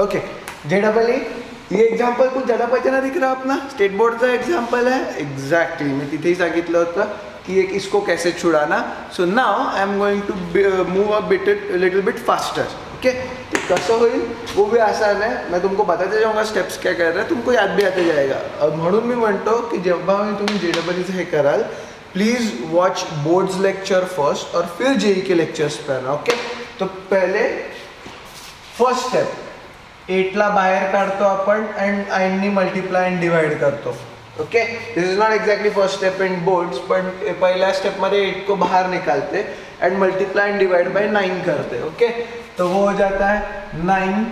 Okay JEE ये example खूप झटापटीनं दिख रहा अपना स्टेट बोर्डचा एक्झाम्पल आहे. एक्झॅक्टली मी तिथेही सांगितलं होतं कि एक इसको कैसे छुड़ाना. So now I am going to move little bit faster. Okay कसं होईल वो भी आसान है. मैं तुमको बताते जाऊंगा स्टेप्स क्या कर रहे हैं, तुमको याद भी आते जाएगा. म्हणून मी म्हणतो की जेव्हा मी तुम्ही JEE हे कराल please watch boards lecture first और फिर JEE के लेक्चर्स पर. ओके तो पहले फर्स्ट स्टेप 8 ला बाहेर काढतो आपण अँड 9 नी मल्टिप्लाय अँड डिवाइड करतो. Okay this is not exactly first step in boards, पण पहिल्या स्टेपमध्ये 8 को बाहर निकालते and multiply and divide by 9 करते. ओके तो वो हो जाता है 9.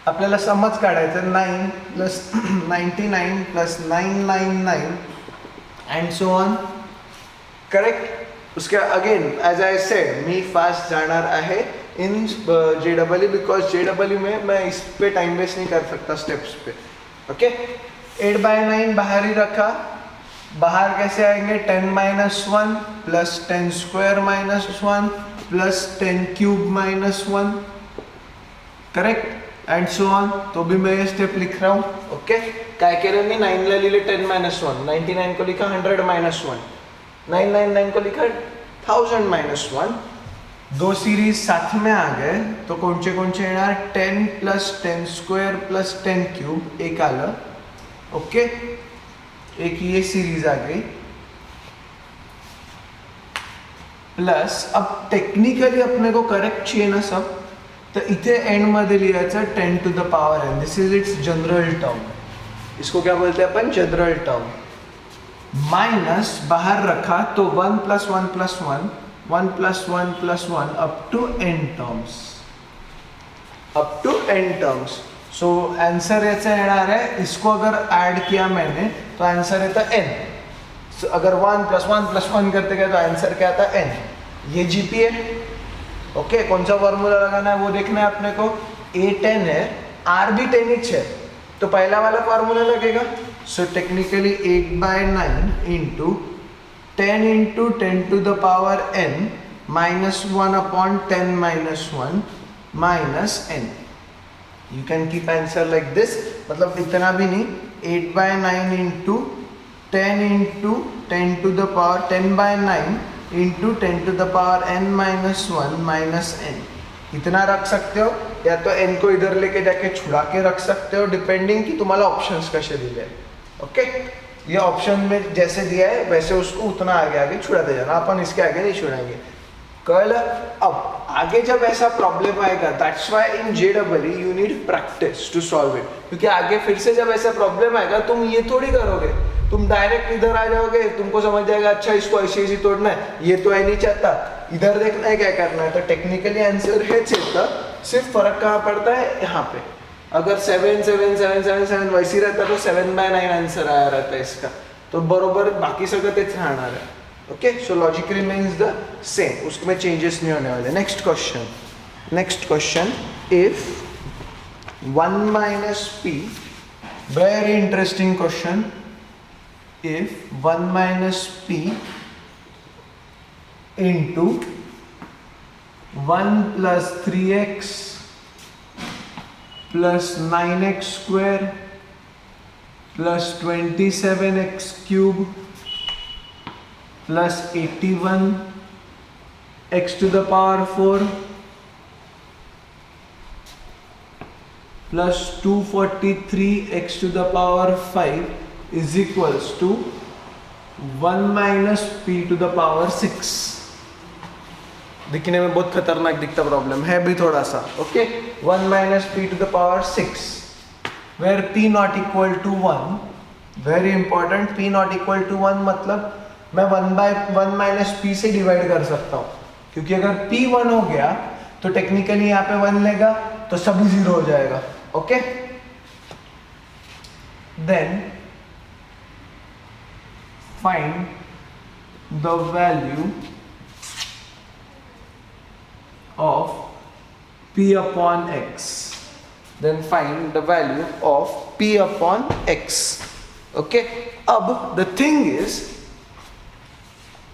आपल्याला समज काढायचं 9 plus 99 plus 999 and so on. Correct. उसके अगेन एज आई सेड मी फास्ट जाणार आहे इन JEE बिकॉज JEE में मैं इस पे टाइम वेस्ट नहीं कर सकता स्टेप्स पे. ओके 8/9 बाहर ही रखा. बाहर कैसे आएंगे 10 - 1 plus 10² - 1 plus 10³ - 1. Correct and so on. तो भी मैं ये स्टेप लिख रहा हूँ. ओके काय केलं मी 9 ला लिहिले 10 - 1, 99 को लिखा 100 - 1, 999 को लिखा 1000 - 1. दो सीरीज साथ में आ गए तो कौन से येणार 10 प्लस 10² प्लस 10³ एक आलं. ओके एक ये सीरीज आ गई प्लस अब टेक्निकली अपने को करेक्ट चाहिए ना सब, तो इथे एंड मध्ये लिहायचं 10 to the power n. This is it's general term. इसको क्या बोलते हैं अपन जनरल टर्म. माइनस बाहर रखा तो 1 + 1 + 1 1 + 1 + 1 up to n terms. Up to n terms. So answer ऐसा येणार है. इसको अगर ऐड किया मैंने तो आंसर आता n. सो अगर 1 + 1 + 1 करते गए तो आंसर क्या आता n. ये GP है. ओके कौन सा फॉर्मूला लगाना है वो देखना है अपने को. A 10 है, R भी 10 ही है, तो पहला वाला फॉर्मूला लगेगा. So technically 8/9 into 10 into 10 to the power n minus 1 upon 10 minus 1 minus n. You can keep answer like this. मतलब इतना भी नहीं. 8/9 into 10 into 10 to the power 10/9 into 10 to the power n minus 1 minus n. इतना रख सकते हो या तो n को इधर लेके जाके छुड़ा के रख सकते हो डिपेंडिंग कि तुम्हाला ऑप्शंस कसे दिले. ओके ये ऑप्शन में जैसे दिया है वैसे उसको उतना आगे आगे छुड़ाते जाना. अपन इसके आगे नहीं छुड़ाएंगे. कल अब आगे जब ऐसा प्रॉब्लम आएगा that's why in JEE you need practice to solve it. क्योंकि आगे फिर से जब ऐसा प्रॉब्लम आएगा तुम ये थोड़ी करोगे, तुम डायरेक्ट इधर आ जाओगे. तुमको समझ जाएगा अच्छा इसको ऐसे ऐसे तोड़ना है, ये तो है नहीं चाहता, इधर देखना है क्या करना है. तो टेक्निकली आंसर हेच येतं. सिर्फ फर्क कहाँ पड़ता है यहाँ पे. अगर 7 7 7 7 7 वैसी रहता तो 7/9 आंसर आया रहता है इसका. तो बरोबर बाकी सगळं तेच राहणार है. Okay so logic remains the same, उसमें चेंजेस नहीं होने वाले. Next question if 1 - p, very interesting question. If 1 - p into 1 + 3x plus 9x² plus 27x³ plus 81x to the power 4 plus 243x to the power 5 is equals to 1 - p to the power 6. दिखने में बहुत खतरनाक दिखता problem है भी थोड़ा सा. Okay 1 - p to the power 6 where p not equal to 1. Very important. p not equal to 1 मतलब मैं 1/1 - p से डिवाइड कर सकता हूँ, क्योंकि अगर p 1 हो गया तो टेक्निकली यहाँ पे 1 लेगा तो सभी 0 हो जाएगा. Okay then find the value of p upon x. Then find the value of p upon x. Okay. अब the thing is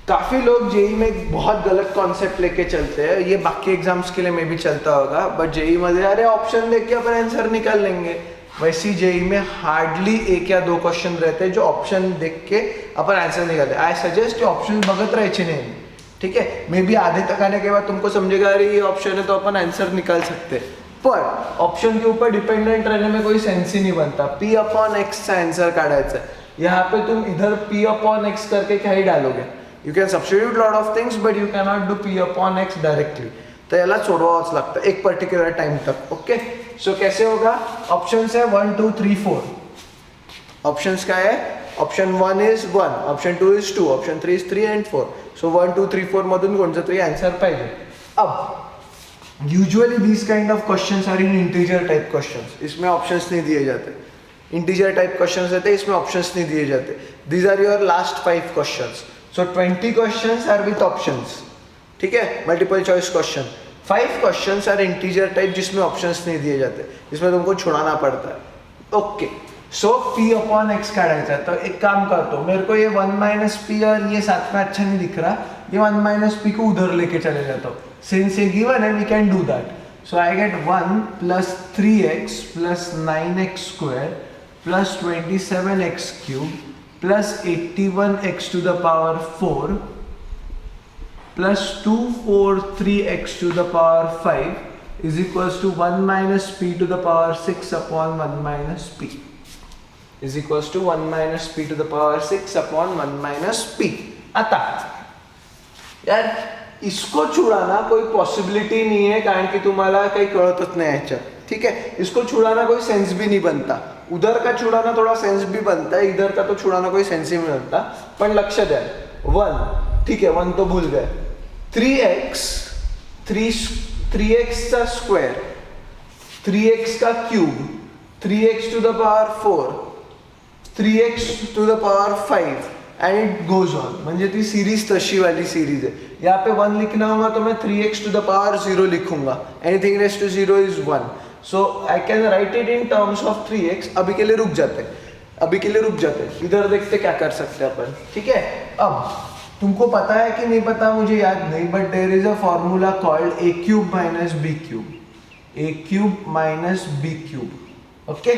काफ़ी लोग जेई में एक बहुत गलत कॉन्सेप्ट लेके चलते हैं, ये बाकी एग्जाम्स के लिए मे भी चलता होगा, बट जेई में अरे ऑप्शन देख के अपन आंसर निकाल लेंगे। वैसे जेई में हार्डली एक या दो क्वेश्चन रहते हैं जो ऑप्शन देख के अपन आंसर निकालते। आई सजेस्ट ऑप्शन बगत रहे नहीं, ठीक है। मे बी आधे तक आने के बाद तुमको समझेगा अरे ये ऑप्शन है तो अपन आंसर निकाल सकते हैं, पर ऑप्शन के ऊपर डिपेंडेंट रहने में कोई सेंस ही नहीं बनता। पी अपॉन एक्स का आंसर काढायचा है, यहाँ पे तुम इधर पी अपॉन एक्स करके क्या ही डालोगे। You can substitute lot of things but you can not do P upon x directly, तो याला सोडवाच लागतं एक पर्टिक्युलर टाइम तक। ओके, सो कैसे होगा? ऑप्शंस है 1 2 3 4। ऑप्शंस क्या है? Option 1 is 1, option 2 is 2, option 3 is 3 and 4। सो 1 2 3 4 मधून कोणचं तरी आंसर पाहिजे। अब usually these kind of questions are in integer type questions, इसमें ऑप्शंस नहीं दिए जाते। इंटीजर टाइप क्वेश्चंस रहते हैं, इसमें ऑप्शंस नहीं दिए जाते। These are your last 5 questions. So 20 questions are with options, ठीक है, multiple choice question. 5 questions are integer type जिसमें ऑप्शंस नहीं दिए जाते, जिसमें तुमको छुड़ाना पड़ता है। Okay, so P upon X काढायचा है, तो एक काम करतो, मेरे को ये 1 माइनस पी और ये साथ में अच्छा नहीं दिख रहा, ये 1 माइनस पी को उधर लेके चले जाता हूँ। सिंस ये गिवन है we can do that. So I get 1 plus 3x plus 9x square plus 27x cube plus 81x to the power 4 plus 243x to the power 5 is equals to 1 minus p to the power 6 upon 1 minus p is equals to 1 minus p to the power 6 upon 1 minus p। आता यार इसको छुड़ाना कोई possibility नहीं है, कारण कि तुम्हाला काही कळतच नाही याच्यात, ठीक है। इसको छुड़ाना कोई सेंस भी नहीं बनता। उधर का छुड़ाना थोड़ा सेंस भी बनता है, इधर का तो छुड़ाना कोई सेंस ही नहीं बनता। पण लक्ष द्या 1, ठीक है 1 तो भूल गए। 3x का स्क्वायर, 3x का cube, 3x to the power 4, 3x to the power 5 and it goes on. म्हणजे ती सीरीज तशी वाली सीरीज है। यहाँ पे 1 लिखना होगा तो मैं 3x टू द पावर 0 लिखूंगा, anything raised to 0 is 1। So I can write it in terms of 3x। अभी के लिए रुक जाते, इधर देखते क्या कर सकते हैं अपन, ठीक है। अब तुमको पता है कि नहीं पता मुझे याद नहीं, but there is a formula called A cube minus B cube, A cube minus B cube. Okay,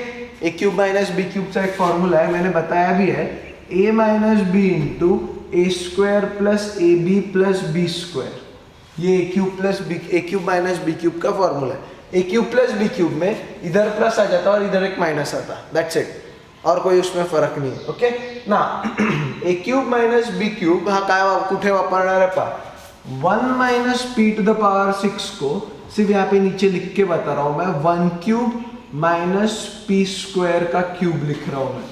A cube minus B cube का एक फॉर्मूला है, मैंने बताया भी है, A minus B into A square plus A B plus B square. ये A cube minus B cube का formula है। A cube plus B cube में इधर प्लस आ जाता और इधर एक माइनस आता, दैट्स इट, और कोई उसमें फरक नहीं है। ओके ना, A cube minus B cube हा काय कुठे वापरणार है? 1 minus P to the power 6 को सिर्फ यहाँ पे नीचे लिख के बता रहा हूँ मैं, 1 क्यूब माइनस पी स्क्वायर का क्यूब लिख रहा हूँ मैं,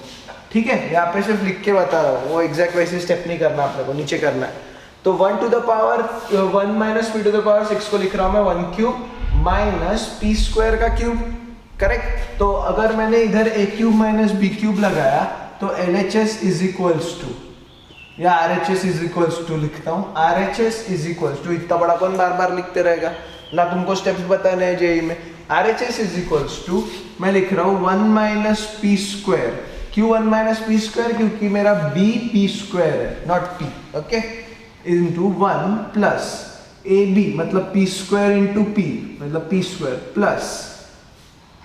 ठीक है। यहाँ पे सिर्फ लिख के बता रहा हूँ, वो एग्जैक्ट वैसे स्टेप नहीं करना अपने को, नीचे करना है। तो 1 to the power 1 minus P to the power 6 को लिख रहा हूँ मैं 1 क्यूब माइनस पी स्क्वायर का क्यूब, करेक्ट। तो अगर मैंने इधर A cube minus B cube लगाया तो LHS इज इक्वल्स टू, या RHS इज इक्वल्स टू लिखता हूँ, RHS इज इक्वल्स टू, इतना बड़ा कौन बार बार लिखते रहेगा ना, तुमको स्टेप्स बताने हैं जेई में। RHS इज इक्वल्स टू मैं लिख रहा हूँ 1 माइनस पी स्क्वायर। क्यों 1 माइनस पी स्क्वायर? क्योंकि मेरा बी पी स्क्वायर है, not P, okay, into 1 plus A B मतलब पी स्क्वायर इंटू पी मतलब P square plus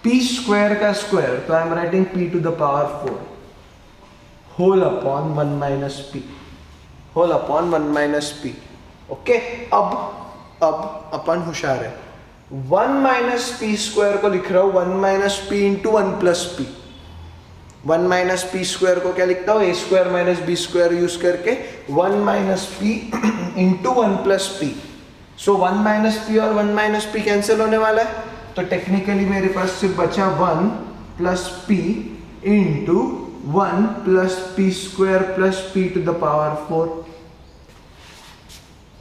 P square का स्क्वायर, तो I am writing P to the power 4 whole upon 1 minus P, whole upon 1 minus P. Okay, अब अपन होशियार है, 1 minus P square को लिख रहा हूँ 1 minus P into 1 plus P. 1 minus P square को क्या लिखता हूँ? A square minus B square use करके 1 minus P into 1 plus P. So 1 minus P और 1 माइनस पी कैंसिल होने वाला है, तो टेक्निकली मेरे पास सिर्फ बचा 1 plus P into 1 plus P square plus P to the power 4,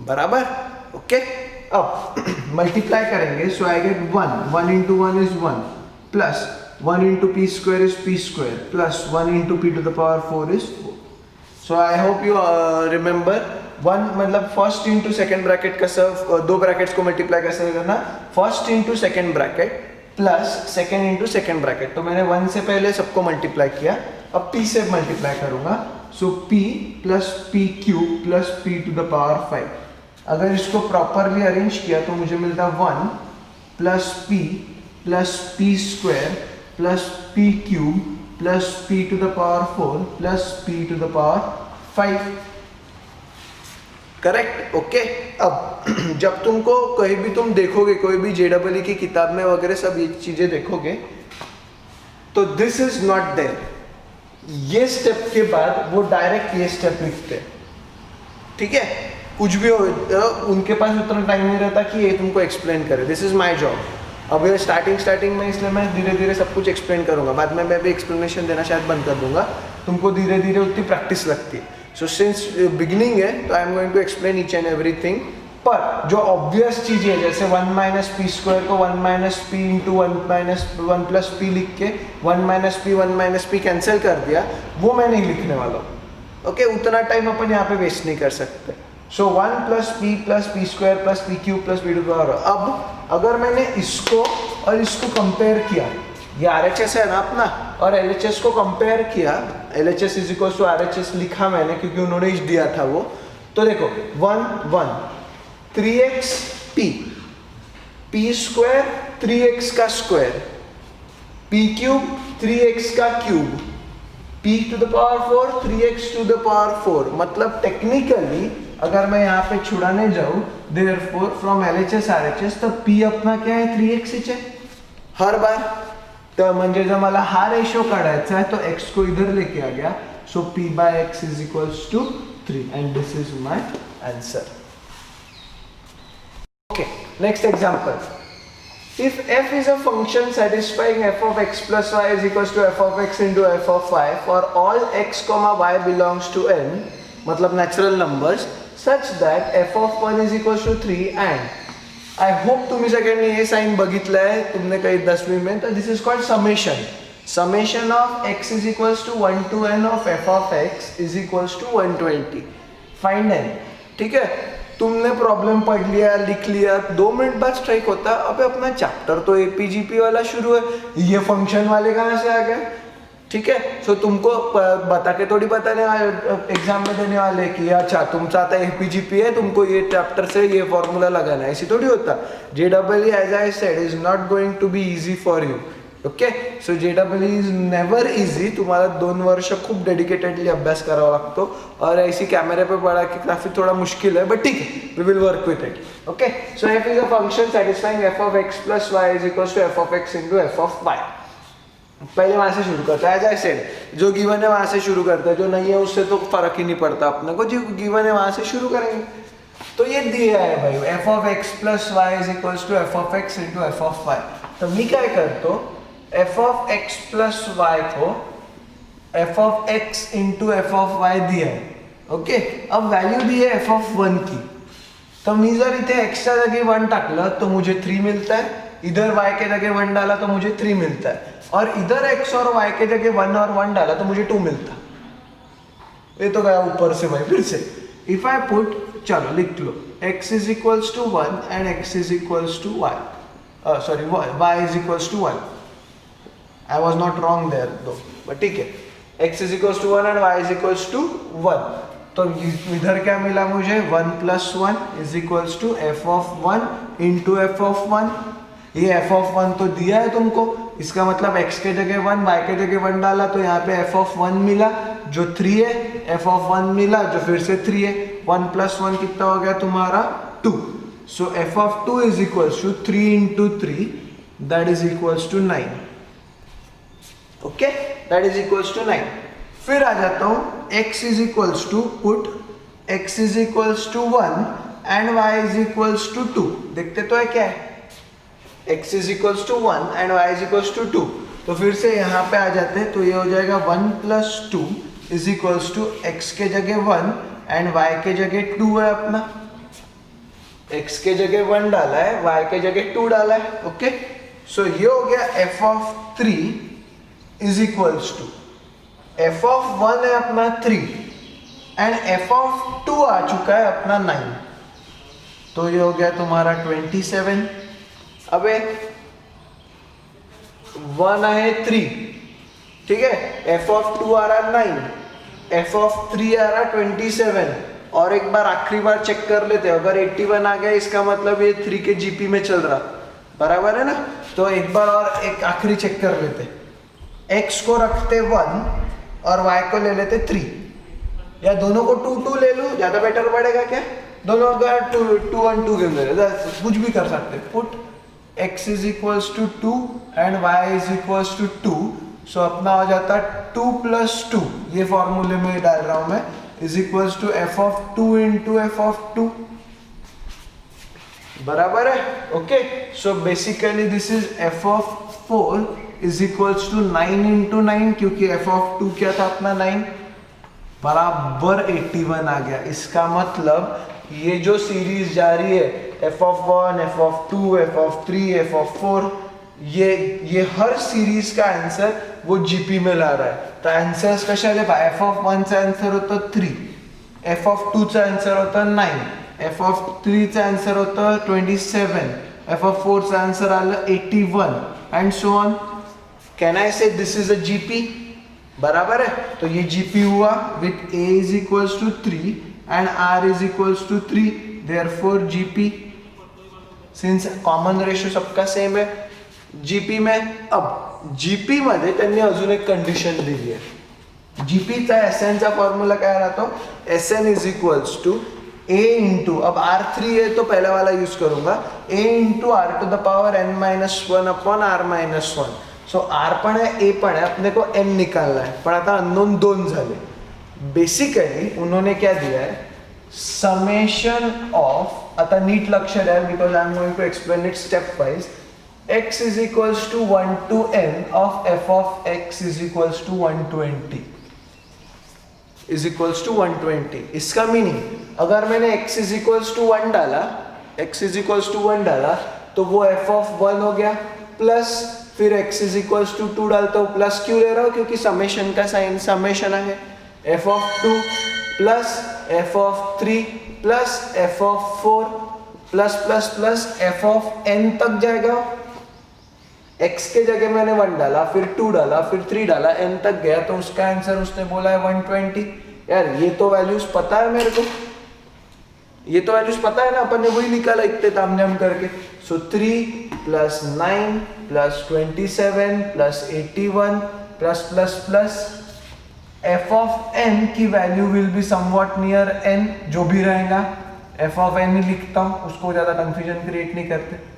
बराबर। ओके, अब मल्टीप्लाई करेंगे, so I get 1 into 1 is 1 plus 1 into P square is P square plus 1 into P to the power 4 is 4। So I hope you remember 1 मतलब first into second bracket का सब दो brackets को multiply कैसे करना, first into second bracket plus second into second bracket. तो मैंने 1 से पहले सबको मल्टीप्लाई किया, अब p से मल्टीप्लाई करूंगा so p plus P cube plus p to the power 5. अगर इसको प्रॉपरली अरेंज किया तो मुझे मिलता 1 plus P square plus P cube plus p to the power 4 plus p to the power 5. Correct. Okay. अब जब तुमको कहीं भी तुम देखोगे, कोई भी JEE की किताब में वगैरह सब ये चीजें देखोगे, तो दिस इज नॉट देयर. ये स्टेप के बाद वो डायरेक्ट ये स्टेप लिखते हैं. ठीक है. कुछ भी हो, उनके पास उतना टाइम नहीं रहता कि ये तुमको एक्सप्लेन करे. This is my job. अब ये स्टार्टिंग में, इसलिए मैं धीरे धीरे सब कुछ एक्सप्लेन करूंगा. बाद में मैं भी एक्सप्लेनेशन देना शायद बंद कर दूंगा. तुमको धीरे धीरे उतनी प्रैक्टिस लगती है. सो सिंस बिगिनिंग है तो I am going to explain each and everything. पर जो ऑब्वियस चीज है, जैसे 1 माइनस पी स्क्वायर को 1 minus P into 1 plus P लिख के 1 माइनस पी कैंसिल कर दिया, वो मैं नहीं लिखने वाला हूँ. ओके. उतना टाइम अपन यहाँ पे वेस्ट नहीं कर सकते. So 1 plus P square plus P cube plus P to the power. अब अगर मैंने इसको और इसको कंपेयर किया, ये RHS है ना अपना, और LHS को कंपेयर किया, LHS is equal to RHS लिखा मैंने क्योंकि उन्होंने इस दिया था वो. तो देखो 1 3x p स्क्वायर 3x का स्क्वायर, p क्यूब 3x का cube, p to the power 4 3x to the power 4. मतलब टेक्निकली अगर मैं यहाँ पे छुड़ाने जाऊँ, देयरफॉर फ्रॉम LHS RHS, तो p अपना क्या है 3x है हर बार. तर म्हणजे जर मला हा रेशो काढायचा आहे तो x को इधर लेके आ गया. So p by x is equals to 3 and this is my answer. Okay. Next example. If f is a function satisfying f of x plus y is equals to f of x into f of y for all x comma y belongs to n, मतलब natural numbers, such that f of 1 is equals to 3 and I hope तुम्ही सगळ्यांनी हे sign बघितलं आहे तुमने काही 10वीं में. तो this is called summation of x is equals to 1 to n of f of x is equals to 120. Find n. ठीक है. तुमने प्रॉब्लम पढ़ लिया, लिख लिया, 2 मिनट बाद स्ट्राइक होता. अबे अपना चैप्टर तो APGP वाला शुरू है, ये फंक्शन वाले कहाँ से आ गए. ठीक है. सो तुमको बता के थोड़ी बताने एग्जाम में देने वाले कि अच्छा तुमचा आता APGP है, तुमको ये चैप्टर से ये फॉर्मूला लगाना है, ऐसी थोड़ी होता. JEE as I said is not going to be easy for you. Okay. So JEE is never easy. तुम्हाला 2 वर्ष खूप डेडिकेटेडली अभ्यास करावा लागतो और ऐसी कैमरे पे पढ़ा कि काफी थोड़ा मुश्किल है, बट ठीक है, we will work with it. Okay. So f is a function satisfying f of x plus y is equals to f of x into f of y. पहले वहां से शुरू करता है. एज आई सेड, जो given है वहां से शुरू करता है, जो नहीं है उससे तो फर्क ही नहीं पड़ता अपने को. जो गिवन है वहां से शुरू करेंगे. तो ये दिया है भाई f of x plus y is equals to f of x into f of y. तो मैं क्या करता हूँ, f of x plus y को f of x into f of y दिया है. ओके. अब वैल्यू दी है f of 1 की. तो मी जर इथे x च्या जागी 1 टाकलं तो मुझे 3 मिलता है, इधर y के जगह 1 डाला तो मुझे 3 मिलता है, और इधर x और y के जगह 1 और 1 डाला तो मुझे 2 मिलता. ये तो गया ऊपर से भाई. फिर से इफ आई पुट, चलो लिख लो, x is equals to 1 and x is equals to y, sorry y is equals to 1. I was not wrong there though, but ठीक है. x is equals to 1 and y is equals to 1. तो इधर क्या मिला मुझे, 1 plus 1 is equals to f of 1 into f of 1. ये f of 1 तो दिया है तुमको, इसका मतलब x के जगह 1 y के जगह 1 डाला तो यहाँ पे f of 1 मिला जो 3 है, f of 1 मिला जो फिर से 3 है. 1 plus 1 कितना हो गया तुम्हारा 2. सो f of 2 is equals to 3 into 3, that is equals to 9. Okay. that is equals to 9. फिर आ जाता हूँ, x is equals to, put x is equals to 1 and y is equals to 2. देखते तो है क्या है, x is equals to 1 and y is equals to 2. तो फिर से यहाँ पे आ जाते हैं, तो ये हो जाएगा 1 plus 2 is equals to x के जगह 1 and y के जगह 2 है अपना. x के जगह 1 डाला है, y के जगह 2 डाला है. ओके. सो ये हो गया f of 3 is equals to, f of 1 है अपना 3 and f of 2 आ चुका है अपना 9. तो ये हो गया तुम्हारा 27. अबे 1 है 3, ठीक है, f of 2 आ रहा 9, एफ ऑफ 3 आ रहा 27, और एक बार आखिरी बार चेक कर लेते हैं, अगर 81 आ गया इसका मतलब ये 3 के जीपी में चल रहा, बराबर है ना। तो एक बार और एक आखिरी चेक कर लेते, x को रखते 1 और y को ले लेते 3, या दोनों को 2 2 ले लूँ, ज़्यादा बेटर पड़ेगा क्या? दोनों का 2 2 1 2 ले, कुछ भी कर सकते। Put x is equals to 2 and y is equals to 2, so अपना हो जाता 2 + 2, ये फॉर्मूले में डाल रहा हूँ मैं, is equals to F of 2 into F of 2, बराबर है। Okay, so basically this is F of 4 is equals to 9 into 9, क्योंकि एफ ऑफ 2 क्या था अपना 9, बराबर 81 आ गया। इसका मतलब ये जो सीरीज जा रही है F of 1, F of 2, F of 3, F of 4, ये हर सीरीज का आंसर वो जीपी में ला रहा है। तो आंसर्स कशा आले पहा, एफ ऑफ 1 चा आंसर होता 3, एफ ऑफ 2 चा आंसर होता 9, एफ ऑफ 3 चा आंसर होता 27, एफ ऑफ 4 चा आंसर आलं 81 and so on. Can I से दिस इज अ जीपी, बराबर है। तो ये जीपी हुआ with a is equals to 3 and r is equals to 3, therefore GP, since common ratio सबका सेम है जीपी में। अब जीपी मध्ये त्यांनी अजून एक कंडिशन दिली आहे, जीपी चा एसएन चा फॉर्म्यूला काय राहतो, SN is equals to a into, अब r3 है तो पहला वाला यूज करूंगा, a into r to the power n-1 upon r-1। सो r पण है a पण है, अपने को n निकालना है, पण आता अननोन 2 झाले। बेसिकली उन्होंने क्या दिया है, समेशन ऑफ, आता नीट लक्ष द्या because I am going to explain it step wise, x is equals to 1 to n of f of x is equals to 120 is equals to 120। इसका मीनिंग अगर मैंने x इज इक्वल्स टू 1 डाला, x is equals to 1 डाला तो वो f of 1 हो गया, plus फिर x इज इक्वल्स टू 2 डालता हूँ, प्लस क्यों ले रहा हूँ, क्योंकि समेशन का साइन समेशन है, f of 2 plus f of 3 plus f of 4 plus plus plus f of n तक जाएगा। x के जगह मैंने 1 डाला, फिर 2 डाला, फिर 3 डाला, n तक गया, तो उसका आंसर उसने बोला है 120। यार ये तो वैल्यूज पता है मेरे को, ये तो वैल्यूज पता है ना, अपन ने वही निकाला इतने तामझाम करके। सो 3 plus 9 plus 27 plus 81 plus plus plus f of n की value will be somewhat near n, जो भी रहेगा f ऑफ n ही लिखता हूं, उसको ज्यादा कंफ्यूजन क्रिएट नहीं करते।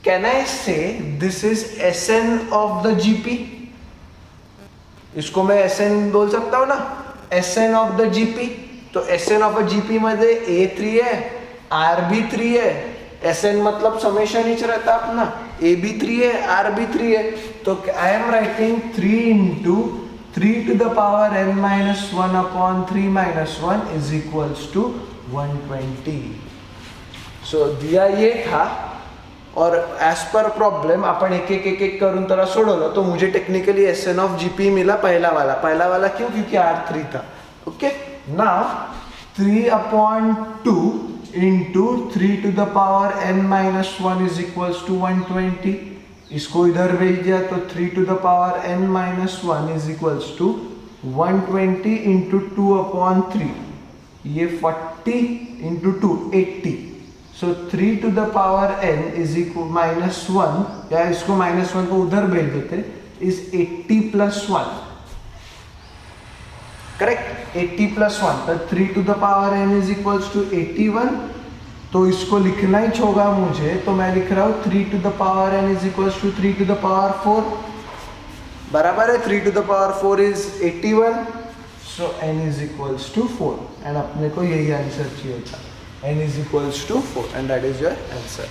कैन आई से this is Sn of the GP, इसको मैं Sn बोल सकता हूं ना, Sn ऑफ द जीपी। तो Sn ऑफ अ जीपी मध्ये a3 है, r भी 3 है, Sn मतलब समेशन ही रहता अपना, a भी 3 है, r भी 3 है, तो I am writing 3 into 3 to the power n-1 upon 3-1 is equals to 120। सो दिया ये था, और एज पर प्रॉब्लम अपन एक एक करून तरह सोडवलं, तो मुझे टेक्निकली Sn ऑफ जीपी मिला पहला वाला क्यों, क्योंकि r3 था। Okay, now 3 upon 2 into 3 to the power n-1 is equals to 120। इसको इधर भेज दिया तो 3 to the power n-1 is equals to 120 into 2 upon 3, ये 40 into 2 80। So 3 to the power n is equal -1, या इसको -1 को उधर भेज देते, इज 80 + 1, करेक्ट, 80 + 1। तो 3 to the power n is equals to 81, तो इसको लिखना ही होगा मुझे, तो मैं लिख रहा हूँ 3 to the power n is equals to 3 to the power 4, बराबर है। 3 to the power 4 is 81, so n is equals to 4, and अपने को यही आंसर चाहिए था, n is equals to 4, and that is your answer।